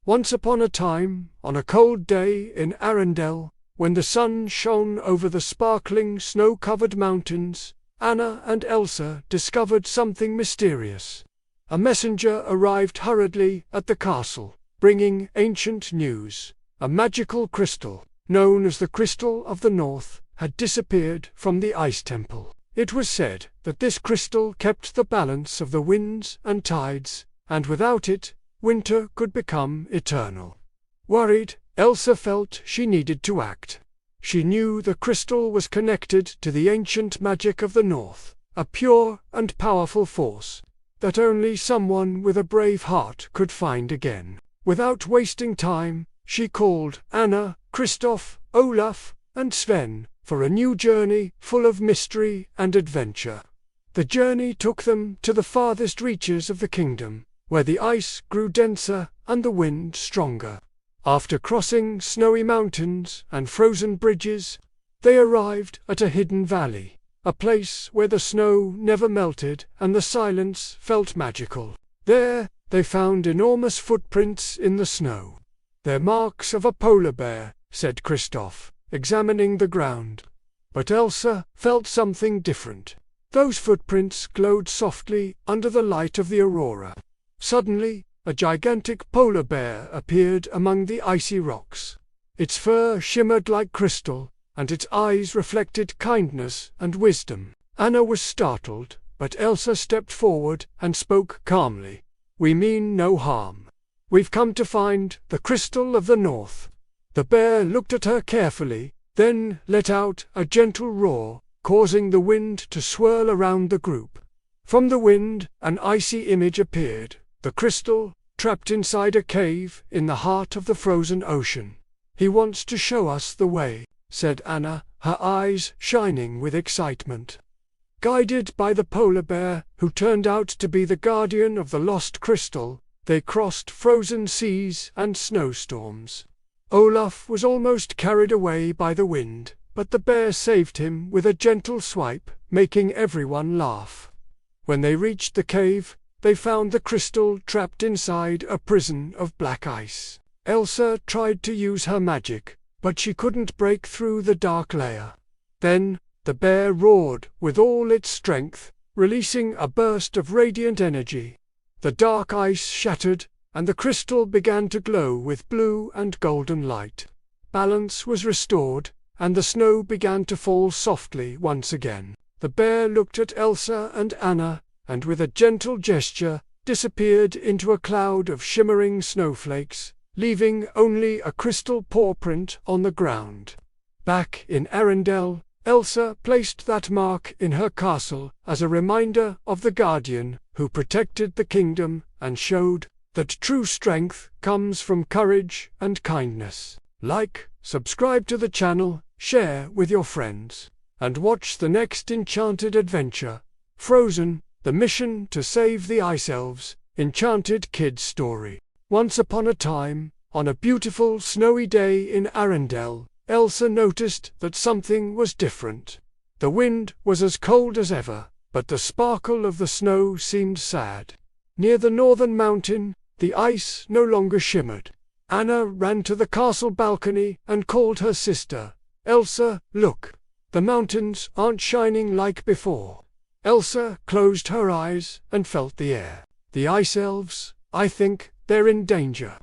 Once upon a time, on a cold day in Arendelle, when the sun shone over the sparkling snow-covered mountains, Anna and Elsa discovered something mysterious. A messenger arrived hurriedly at the castle, bringing ancient news. A magical crystal, known as the Crystal of the North, had disappeared from the Ice Temple. It was said that this crystal kept the balance of the winds and tides, and without it, winter could become eternal. Worried, Elsa felt she needed to act. She knew the crystal was connected to the ancient magic of the North, a pure and powerful force that only someone with a brave heart could find again. Without wasting time, she called Anna, Kristoff, Olaf, and Sven for a new journey full of mystery and adventure. The journey took them to the farthest reaches of the kingdom, where the ice grew denser and the wind stronger. After crossing snowy mountains and frozen bridges, they arrived at a hidden valley, a place where the snow never melted and the silence felt magical. There, they found enormous footprints in the snow. "They're marks of a polar bear," said Kristoff, examining the ground. But Elsa felt something different. Those footprints glowed softly under the light of the aurora. Suddenly, a gigantic polar bear appeared among the icy rocks. Its fur shimmered like crystal, and its eyes reflected kindness and wisdom. Anna was startled, but Elsa stepped forward and spoke calmly. "We mean no harm. We've come to find the Crystal of the North." The bear looked at her carefully, then let out a gentle roar, causing the wind to swirl around the group. From the wind, an icy image appeared, the crystal, trapped inside a cave in the heart of the frozen ocean. "He wants to show us the way," said Anna, her eyes shining with excitement. Guided by the polar bear, who turned out to be the guardian of the lost crystal, they crossed frozen seas and snowstorms. Olaf was almost carried away by the wind, but the bear saved him with a gentle swipe, making everyone laugh. When they reached the cave, they found the crystal trapped inside a prison of black ice. Elsa tried to use her magic, but she couldn't break through the dark layer. Then, the bear roared with all its strength, releasing a burst of radiant energy. The dark ice shattered, and the crystal began to glow with blue and golden light. Balance was restored, and the snow began to fall softly once again. The bear looked at Elsa and Anna, and with a gentle gesture, disappeared into a cloud of shimmering snowflakes, leaving only a crystal paw print on the ground. Back in Arendelle, Elsa placed that mark in her castle as a reminder of the guardian who protected the kingdom and showed that true strength comes from courage and kindness. Like, subscribe to the channel, share with your friends, and watch the next enchanted adventure, Frozen, the mission to save the Ice Elves, Enchanted Kids Story. Once upon a time, on a beautiful snowy day in Arendelle, Elsa noticed that something was different. The wind was as cold as ever, but the sparkle of the snow seemed sad. Near the northern mountain, the ice no longer shimmered. Anna ran to the castle balcony and called her sister. "Elsa, look! The mountains aren't shining like before." Elsa closed her eyes and felt the air. "The Ice Elves, I think they're in danger."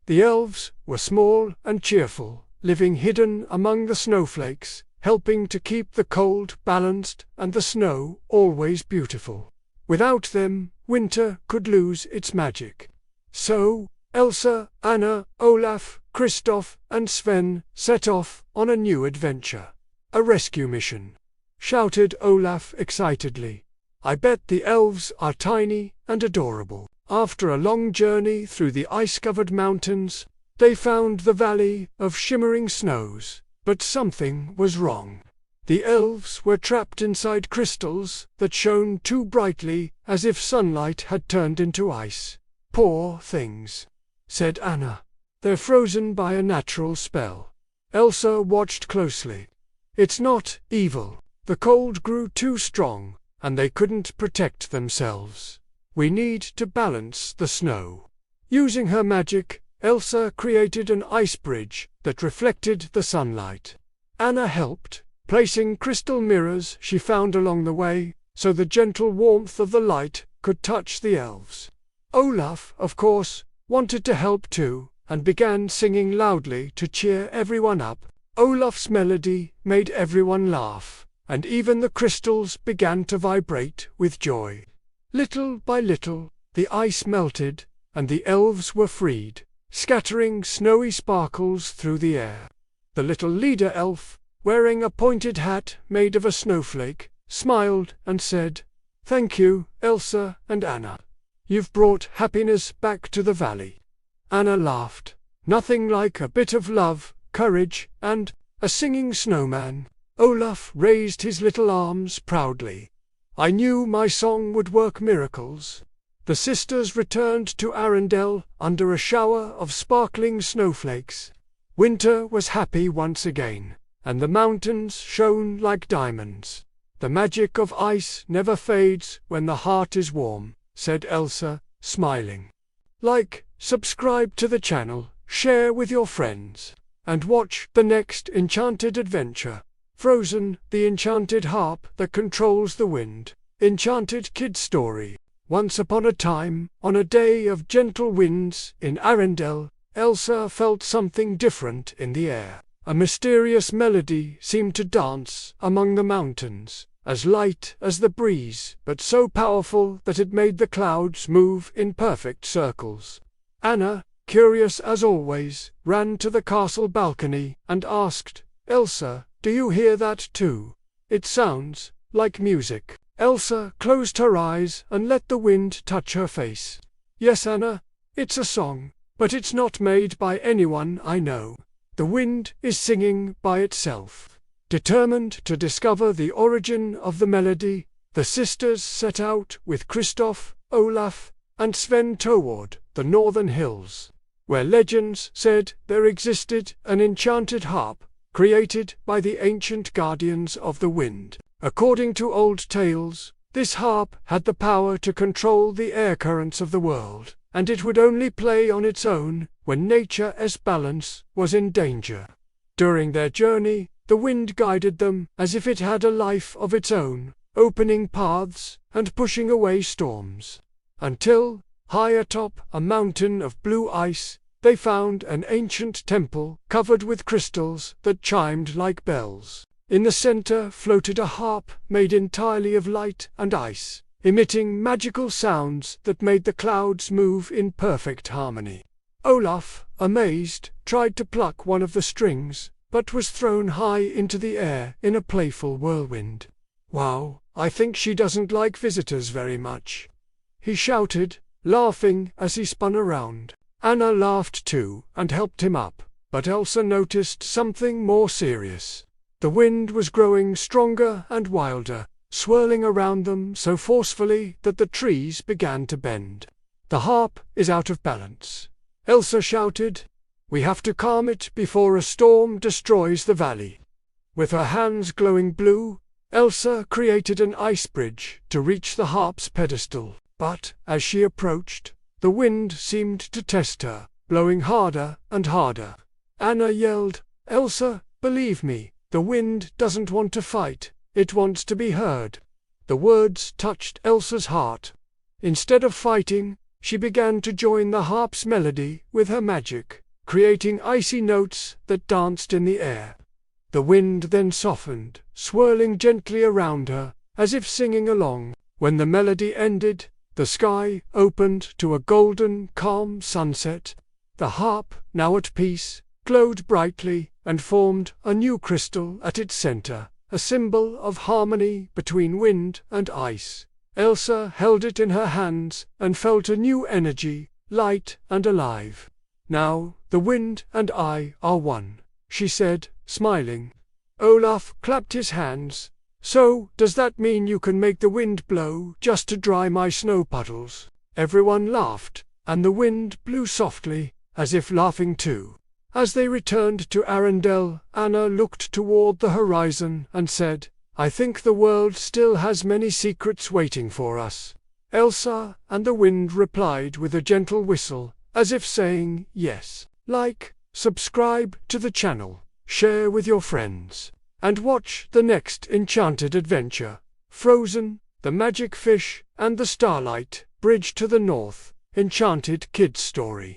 The elves were small and cheerful, living hidden among the snowflakes, helping to keep the cold balanced and the snow always beautiful. Without them, winter could lose its magic. So, Elsa, Anna, Olaf, Kristoff, and Sven set off on a new adventure. "A rescue mission," shouted Olaf excitedly. "I bet the elves are tiny and adorable." After a long journey through the ice-covered mountains, they found the valley of shimmering snows, but something was wrong. The elves were trapped inside crystals that shone too brightly, as if sunlight had turned into ice. "Poor things," said Anna. "They're frozen by a natural spell." Elsa watched closely. "It's not evil. The cold grew too strong, and they couldn't protect themselves. We need to balance the snow." Using her magic, Elsa created an ice bridge that reflected the sunlight. Anna helped, placing crystal mirrors she found along the way, so the gentle warmth of the light could touch the elves. Olaf, of course, wanted to help too, and began singing loudly to cheer everyone up. Olaf's melody made everyone laugh, and even the crystals began to vibrate with joy. Little by little, the ice melted, and the elves were freed, scattering snowy sparkles through the air. The little leader elf, wearing a pointed hat made of a snowflake, smiled and said, "Thank you, Elsa and Anna. You've brought happiness back to the valley." Anna laughed. Nothing like a bit of love, courage, and a singing snowman. Olaf raised his little arms proudly. "I knew my song would work miracles." The sisters returned to Arendelle under a shower of sparkling snowflakes. Winter was happy once again, and the mountains shone like diamonds. "The magic of ice never fades when the heart is warm," said Elsa, smiling. Like, subscribe to the channel, share with your friends, and watch the next enchanted adventure. Frozen, the enchanted harp that controls the wind. Enchanted Kids Story. Once upon a time, on a day of gentle winds in Arendelle, Elsa felt something different in the air. A mysterious melody seemed to dance among the mountains, as light as the breeze, but so powerful that it made the clouds move in perfect circles. Anna, curious as always, ran to the castle balcony and asked, "Elsa, do you hear that too? It sounds like music." Elsa closed her eyes and let the wind touch her face. "Yes, Anna, it's a song, but it's not made by anyone I know. The wind is singing by itself." Determined to discover the origin of the melody, the sisters set out with Kristoff, Olaf, and Sven toward the northern hills, where legends said there existed an enchanted harp created by the ancient guardians of the wind. According to old tales, this harp had the power to control the air currents of the world, and it would only play on its own when nature's balance was in danger. During their journey, the wind guided them as if it had a life of its own, opening paths and pushing away storms. Until, high atop a mountain of blue ice, they found an ancient temple covered with crystals that chimed like bells. In the center floated a harp made entirely of light and ice, emitting magical sounds that made the clouds move in perfect harmony. Olaf, amazed, tried to pluck one of the strings, but was thrown high into the air in a playful whirlwind. "Wow, I think she doesn't like visitors very much," he shouted, laughing as he spun around. Anna laughed too and helped him up, but Elsa noticed something more serious. The wind was growing stronger and wilder, swirling around them so forcefully that the trees began to bend. "The harp is out of balance," Elsa shouted. "We have to calm it before a storm destroys the valley." With her hands glowing blue, Elsa created an ice bridge to reach the harp's pedestal, but as she approached, the wind seemed to test her, blowing harder and harder. Anna yelled, "Elsa, believe me, the wind doesn't want to fight, it wants to be heard." The words touched Elsa's heart. Instead of fighting, she began to join the harp's melody with her magic, creating icy notes that danced in the air. The wind then softened, swirling gently around her, as if singing along. When the melody ended, the sky opened to a golden, calm sunset. The harp, now at peace, glowed brightly and formed a new crystal at its center, a symbol of harmony between wind and ice. Elsa held it in her hands and felt a new energy, light and alive. "Now, the wind and I are one," she said, smiling. Olaf clapped his hands. "So, does that mean you can make the wind blow just to dry my snow puddles?" Everyone laughed, and the wind blew softly, as if laughing too. As they returned to Arendelle, Anna looked toward the horizon and said, "I think the world still has many secrets waiting for us." Elsa and the wind replied with a gentle whistle, as if saying yes. Like, subscribe to the channel, share with your friends, and watch the next enchanted adventure. Frozen, the Magic Fish, and the Starlight Bridge to the North, Enchanted Kids Story.